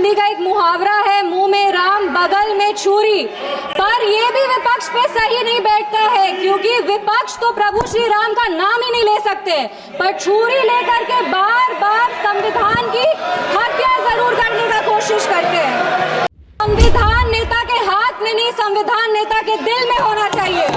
हिंदी का एक मुहावरा है, मुंह में राम बगल में छुरी, पर ये भी विपक्ष पे सही नहीं बैठता है, क्योंकि विपक्ष तो प्रभु श्री राम का नाम ही नहीं ले सकते, पर छुरी लेकर के बार बार संविधान की हत्या जरूर करने का कोशिश करते हैं। संविधान नेता के हाथ में नहीं, संविधान नेता के दिल में होना चाहिए।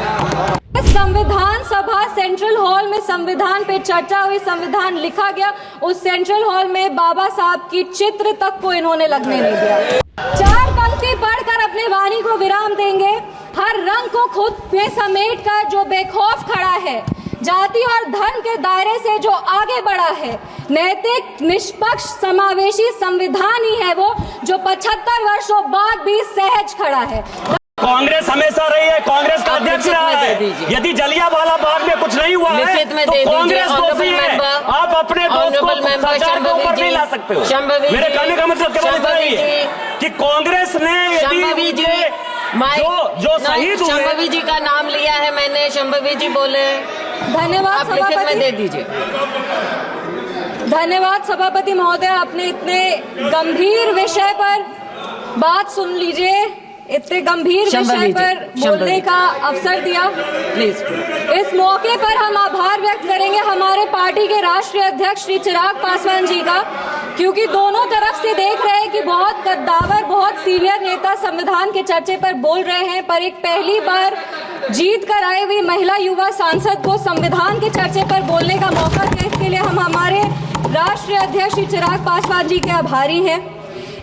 संविधान सभा सेंट्रल हॉल में संविधान पे चर्चा हुई, संविधान लिखा गया, उस सेंट्रल हॉल में बाबा साहब की चित्र तक को इन्होंने लगने नहीं दिया। 4 पंक्ति पढ़कर अपने वाणी को विराम देंगे। हर रंग को खुद में समेट कर जो बेखौफ खड़ा है, जाति और धर्म के दायरे से जो आगे बढ़ा है, नैतिक निष्पक्ष समावेशी संविधान ही है वो जो 75 वर्षों बाद भी सहज खड़ा है। कांग्रेस हमेशा रही है, कांग्रेस का अध्यक्ष रहा है। यदि जलियांवाला बाग में कुछ नहीं हुआ है तो कांग्रेस दोषी है। आप अपने दोस्त को सरकार के ऊपर नहीं ला सकते हो। मेरे कहने का मतलब केवल इतना ही है कि कांग्रेस ने जो शहीद हुए, शंभवी जी का नाम लिया है मैंने, शंभवी जी बोले। धन्यवाद सभापति, दे दीजिए। धन्यवाद सभापति महोदय, आपने इतने गंभीर विषय पर बात सुन लीजिए, इतने गंभीर विषय पर बोलने का अवसर दिया। प्लीज इस मौके पर हम आभार व्यक्त करेंगे हमारे पार्टी के राष्ट्रीय अध्यक्ष श्री चिराग पासवान जी का, क्योंकि दोनों तरफ से देख रहे हैं कि बहुत कद्दावर, बहुत सीनियर नेता संविधान के चर्चे पर बोल रहे हैं, पर एक पहली बार जीत कर आई हुई महिला युवा सांसद को संविधान के चर्चे पर बोलने का मौका दिया। इसके लिए हम हमारे राष्ट्रीय अध्यक्ष श्री चिराग पासवान जी के आभारी हैं।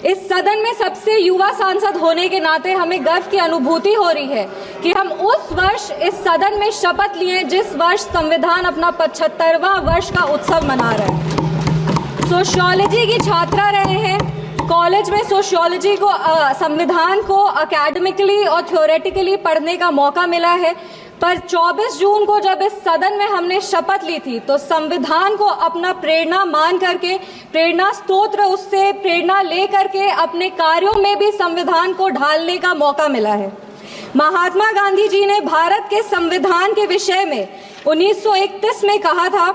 इस सदन में सबसे युवा सांसद होने के नाते हमें गर्व की अनुभूति हो रही है कि हम उस वर्ष इस सदन में शपथ लिए जिस वर्ष संविधान अपना 75वां वर्ष का उत्सव मना रहे हैं। सोशियोलॉजी की छात्रा रहे हैं, कॉलेज में सोशियोलॉजी को संविधान को एकेडमिकली और थ्योरेटिकली पढ़ने का मौका मिला है, पर 24 जून को जब इस सदन में हमने शपथ ली थी तो संविधान को अपना प्रेरणा मान करके, प्रेरणा स्तोत्र उससे प्रेरणा ले करके अपने कार्यों में भी संविधान को ढालने का मौका मिला है। महात्मा गांधी जी ने भारत के संविधान के विषय में 1931 में कहा था,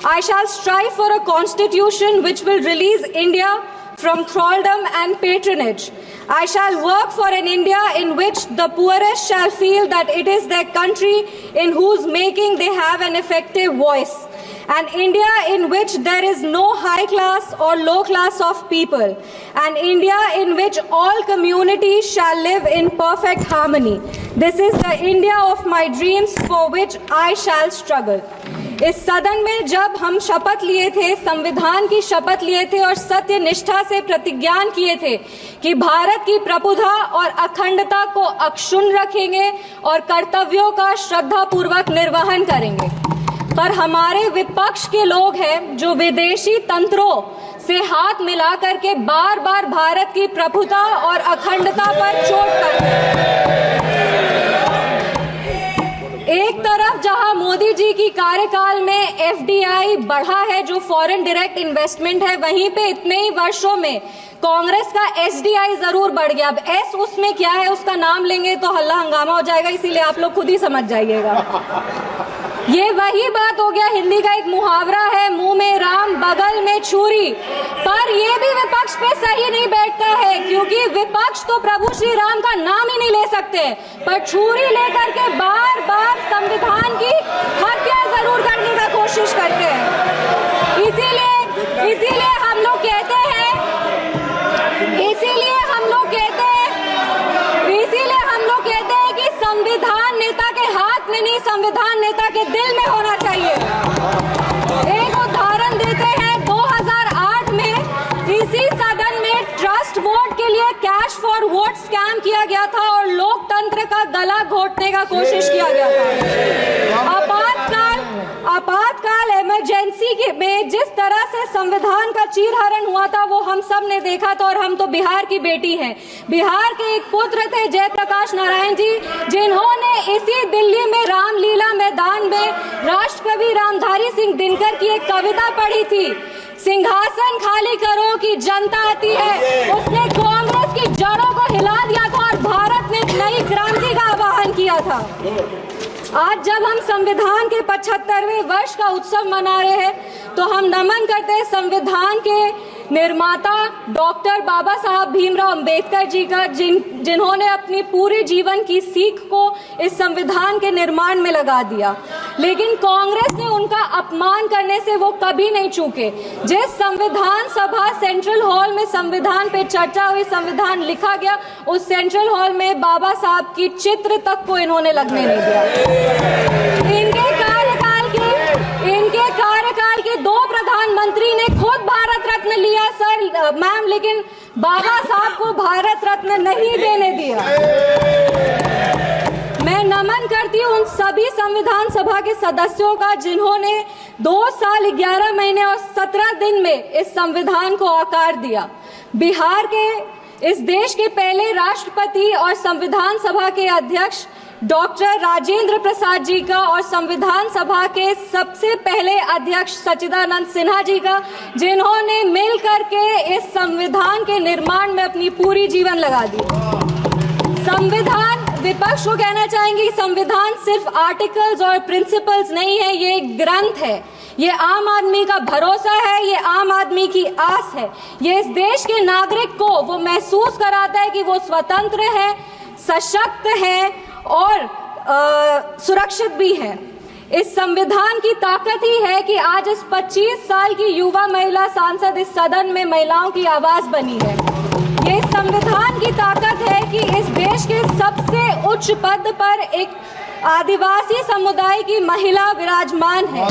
I shall strive for a constitution which will release India from thraldom and patronage. I shall work for an India in which the poorest shall feel that it is their country in whose making they have an effective voice. An India in which there is no high class or low class of people. An India in which all communities shall live in perfect harmony. This is the India of my dreams for which I shall struggle. इस सदन में जब हम शपथ लिए थे, संविधान की शपथ लिए थे और सत्य निष्ठा से प्रतिज्ञान किए थे कि भारत की प्रभुता और अखंडता को अक्षुण्ण रखेंगे और कर्तव्यों का श्रद्धा पूर्वक निर्वहन करेंगे, पर हमारे विपक्ष के लोग हैं जो विदेशी तंत्रों से हाथ मिला करके बार बार भारत की प्रभुता और अखंडता पर चोट करते हैं। एक तरफ जहां मोदी जी की कार्यकाल में एफडीआई बढ़ा है, जो फॉरेन डायरेक्ट इन्वेस्टमेंट है, वहीं पे इतने ही वर्षों में कांग्रेस का एसडीआई जरूर बढ़ गया। अब एस उसमें क्या है, उसका नाम लेंगे तो हल्ला हंगामा हो जाएगा, इसीलिए आप लोग खुद ही समझ जाइएगा। ये वही बात हो गया, हिंदी का एक मुहावरा है, मुंह में राम बगल में छुरी, पर ये भी विपक्ष पे सही नहीं बैठता है, क्योंकि विपक्ष तो प्रभु श्री राम का नाम ही नहीं ले सकते, पर छुरी लेकर के बार बार संविधान की हत्या जरूर करने का कोशिश करते हैं। इसीलिए हम लोग कहते हैं कि संविधान नेता के हाथ में नहीं, संविधान नेता के दिल में होना चाहिए। एक उदाहरण देते हैं, 2008 में इसी सदन में ट्रस्ट वोट के लिए कैश फॉर वोट स्कैम किया गया था और लोकतंत्र का गला घोटने का कोशिश किया गया था। आपातकाल इमरजेंसी में जिस तरह से संविधान का चीरहरण हुआ था वो हम सब ने देखा था, और हम तो बिहार की बेटी हैं। बिहार के एक पुत्र थे जयप्रकाश नारायण जी, जिन्होंने इसी दिल्ली में रामलीला मैदान में राष्ट्रकवि रामधारी सिंह दिनकर की एक कविता पढ़ी थी, सिंहासन खाली करो कि जनता आती है। उसने कांग्रेस की जड़ों को हिला दिया था और भारत में नई क्रांति का आह्वान किया था। आज जब हम संविधान के 75वें वर्ष का उत्सव मना रहे हैं तो हम नमन करते हैं संविधान के निर्माता डॉक्टर बाबा साहब भीमराव अंबेडकर जी का, जिन्होंने अपनी पूरे जीवन की सीख को इस संविधान के निर्माण में लगा दिया। लेकिन कांग्रेस ने उनका अपमान करने से वो कभी नहीं चूके। जिस संविधान सभा सेंट्रल हॉल में संविधान पे चर्चा हुई, संविधान लिखा गया, उस सेंट्रल हॉल में बाबा साहब की चित्र तक को इन्होंने लगने नहीं दिया। इनके कार्यकाल के 2 प्रधानमंत्री ने खुद भारत रत्न लिया सर मैम, लेकिन बाबा साहब को भारत रत्न नहीं देने दिया। मैं नमन करती हूँ उन सभी संविधान सभा के सदस्यों का जिन्होंने 2 साल 11 महीने और 17 दिन में इस संविधान को आकार दिया। बिहार के, इस देश के पहले राष्ट्रपति और संविधान सभा के अध्यक्ष डॉक्टर राजेंद्र प्रसाद जी का और संविधान सभा के सबसे पहले अध्यक्ष सच्चिदानंद सिन्हा जी का, जिन्होंने मिल करके इस संविधान के निर्माण में अपनी पूरी जीवन लगा दी। संविधान, विपक्ष को कहना चाहेंगे, संविधान सिर्फ आर्टिकल्स और प्रिंसिपल्स नहीं है, ये एक ग्रंथ है। ये आम आदमी का भरोसा है, ये आम आदमी की आस है। ये इस देश के नागरिक को वो महसूस कराता है कि वो स्वतंत्र है, सशक्त है और सुरक्षित भी है। इस संविधान की ताकत ही है कि आज इस 25 साल की युवा महिला सांसद इस सदन में महिलाओं की आवाज बनी है। ये संविधान की ताकत है कि इस देश के सबसे उच्च पद पर एक आदिवासी समुदाय की महिला विराजमान है।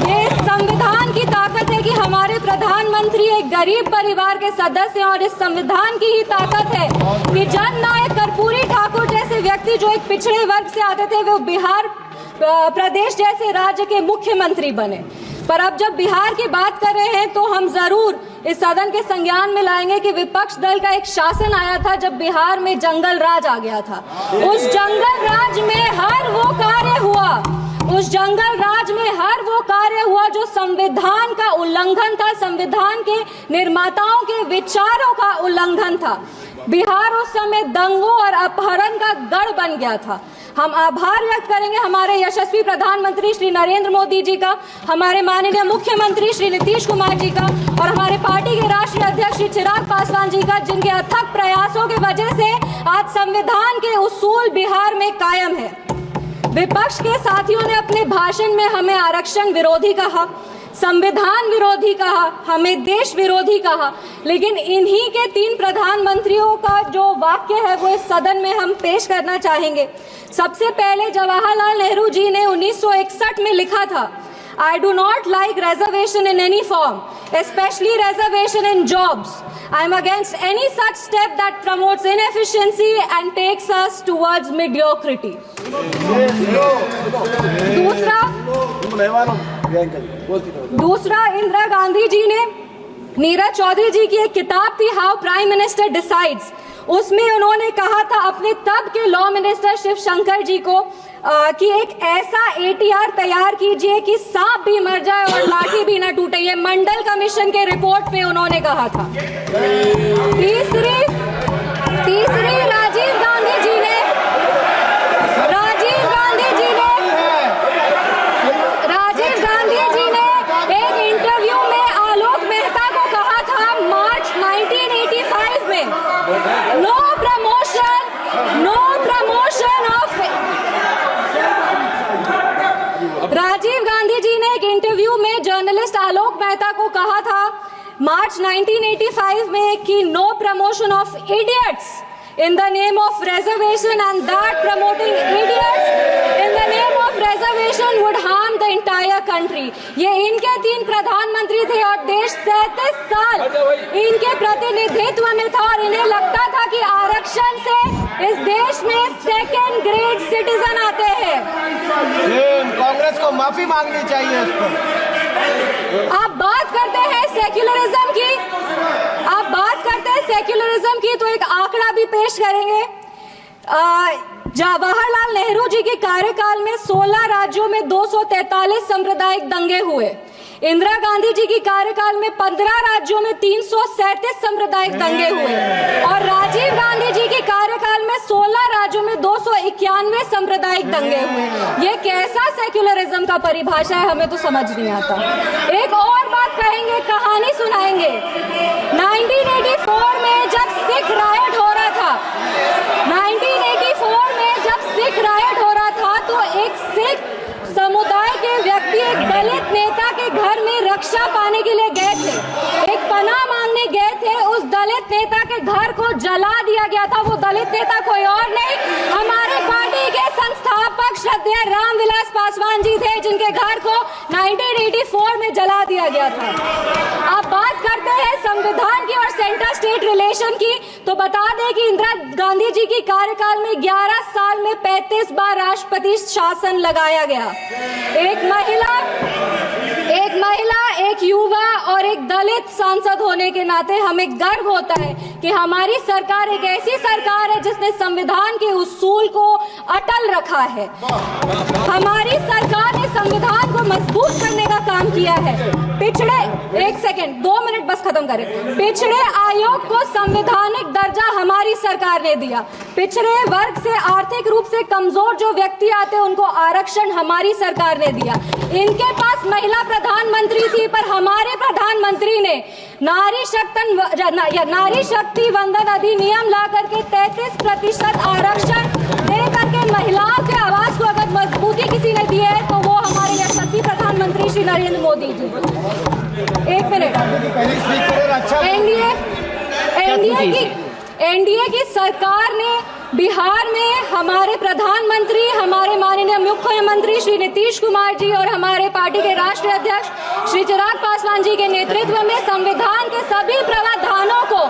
ये संविधान की ताकत है कि हमारे प्रधानमंत्री एक गरीब परिवार के सदस्य हैं और इस संविधान की ही ताकत है कि जननायक कर्पूरी ठाकुर जैसे व्यक्ति जो एक पिछड़े वर्ग से आते थे, वो बिहार प्रदेश जैसे राज्य के मुख्यमंत्री बने। पर अब जब बिहार की बात कर रहे हैं तो हम जरूर इस सदन के संज्ञान में लाएंगे कि विपक्ष दल का एक शासन आया था जब बिहार में जंगल राज आ गया था। उस जंगल राज में हर वो कार्य हुआ, उस जंगल राज में हर वो कार्य हुआ जो संविधान का उल्लंघन था, संविधान के निर्माताओं के विचारों का उल्लंघन था। बिहार उस समय दंगों और अपहरण का गढ़ बन गया था। हम आभार व्यक्त करेंगे हमारे यशस्वी प्रधानमंत्री श्री नरेंद्र मोदी जी का, हमारे माननीय मुख्यमंत्री श्री नीतीश कुमार जी का और हमारे पार्टी के राष्ट्रीय अध्यक्ष श्री चिराग पासवान जी का, जिनके अथक प्रयासों की वजह से आज संविधान के उसूल बिहार में कायम है। विपक्ष के साथियों ने अपने भाषण में हमें आरक्षण विरोधी कहा, संविधान विरोधी कहा, हमें देश विरोधी कहा, लेकिन इन्हीं के 3 प्रधानमंत्रियों का जो वाक्य है वो इस सदन में हम पेश करना चाहेंगे। सबसे पहले जवाहरलाल नेहरू जी ने 1961 में लिखा था, I do not like reservation in any form, especially reservation in jobs. I am against any such step that promotes inefficiency and takes us towards mediocrity. दूसरा इंदिरा गांधी जी ने, नीरज चौधरी जी की एक किताब थी हाउ प्राइम मिनिस्टर डिसाइड्स, उसमें उन्होंने कहा था अपने तब के लॉ मिनिस्टर शिव शंकर जी को कि एक ऐसा ATR तैयार कीजिए कि सांप भी मर जाए और लाठी भी ना टूटे। ये मंडल कमीशन के रिपोर्ट पे उन्होंने कहा था। तीसरी राजीव गांधी जी ने एक इंटरव्यू में आलोक मेहता को कहा था मार्च 1985 में, no promotion of. Rajiv Gandhi ji ने एक इंटरव्यू में जर्नलिस्ट आलोक मेहता को कहा था मार्च 1985 में कि no promotion of idiots in the name of reservation, and that promoting idiots in the name of reservation would harm the entire country. ये इनके 3 प्रधानमंत्री थे और देश 37 साल इनके प्रतिनिधित्व में था और इन्हें लगता था कि आरक्षण से इस देश में 2nd ग्रेड सिटीजन आते हैं। कांग्रेस को माफी मांगनी चाहिए इस पर। आप बात करते हैं सेक्युलरिज्म की, तो एक आंकड़ा भी पेश करेंगे। जवाहरलाल नेहरू जी के कार्यकाल में 16 राज्यों में 243 सांप्रदायिक दंगे हुए। इंदिरा गांधी जी की कार्यकाल में 15 राज्यों में 337 सांप्रदायिक दंगे हुए और राजीव गांधी जी के कार्यकाल में 16 राज्यों में 291 95 सांप्रदायिक दंगे हुए। ये कैसा सेक्युलरिज्म का परिभाषा है, हमें तो समझ नहीं आता। एक और बात कहेंगे, कहानी सुनाएंगे। 1984 में जब सिख रायट हो रहा था, 1984 में जब सिख रायट हो रहा था, तो एक सिख समुदाय के व्यक्ति एक दलित नेता के घर में रक्षा पाने के लिए गए थे, एक पनाह मांगने गए थे। उस दलित नेता के घर को जला दिया गया था। वो दलित नेता कोई और नहीं, हमारे पार्टी के संस्थापक श्रद्धेय रामविलास पासवान जी थे, जिनके घर को 1984 में जला दिया गया था। आप बात करते हैं संविधान की और सेंटर स्टेट रिलेशन की, तो बता दें कि इंदिरा गांधी जी की कार्यकाल में 11 साल में 35 बार राष्ट्रपति शासन लगाया गया। एक महिला, एक युवा और एक दलित सांसद होने के नाते हमें गर्व होता है कि हमारी सरकार एक ऐसी सरकार है जिसने संविधान के उसूल को अटल रखा है। हमारी सरकार ने संविधान को मजबूत करने का काम किया है। एक सेकंड 2 मिनट बस खत्म करें। पिछड़े आयोग को संवैधानिक दर्जा हमारी सरकार ने दिया। पिछड़े वर्ग से आर्थिक रूप से कमजोर जो व्यक्ति आते हैं उनको आरक्षण हमारी सरकार ने दिया। इनके पास महिला प्रधानमंत्री थी, पर हमारे प्रधानमंत्री ने नारी शक्ति वंदन अधिनियम ला करके 33% आरक्षण दे करके महिलाओं के आवाज को अगर मजबूती किसी ने दी है तो वो हमारे यशस्वी प्रधानमंत्री श्री नरेंद्र मोदी जी। एक मिनट, एनडीए की सरकार ने बिहार में हमारे प्रधानमंत्री, हमारे माननीय मुख्यमंत्री श्री नीतीश कुमार जी और हमारे पार्टी के राष्ट्रीय अध्यक्ष श्री चिराग पासवान जी के नेतृत्व में संविधान के सभी प्रावधानों को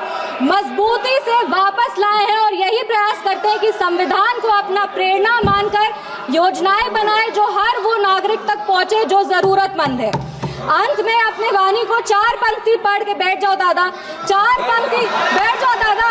मजबूती से वापस लाए हैं और यही प्रयास करते हैं कि संविधान को अपना प्रेरणा मानकर योजनाएं बनाए जो हर वो नागरिक तक पहुंचे जो जरूरतमंद है। अंत में अपने वाणी को 4 पंक्ति पढ़ के बैठ जाओ दादा, 4 पंक्ति बैठ जाओ दादा,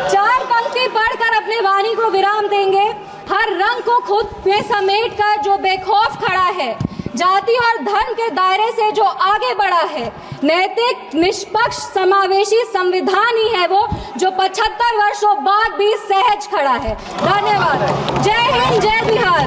4 पंक्ति पढ़कर अपने वाणी को विराम देंगे। हर रंग को खुद में समेट कर जो बेखौफ खड़ा है, जाति और धर्म के दायरे से जो आगे बढ़ा है, नैतिक निष्पक्ष समावेशी संविधान ही है वो जो 75 वर्षों बाद भी सहज खड़ा है। धन्यवाद। जय हिंद, जय बिहार।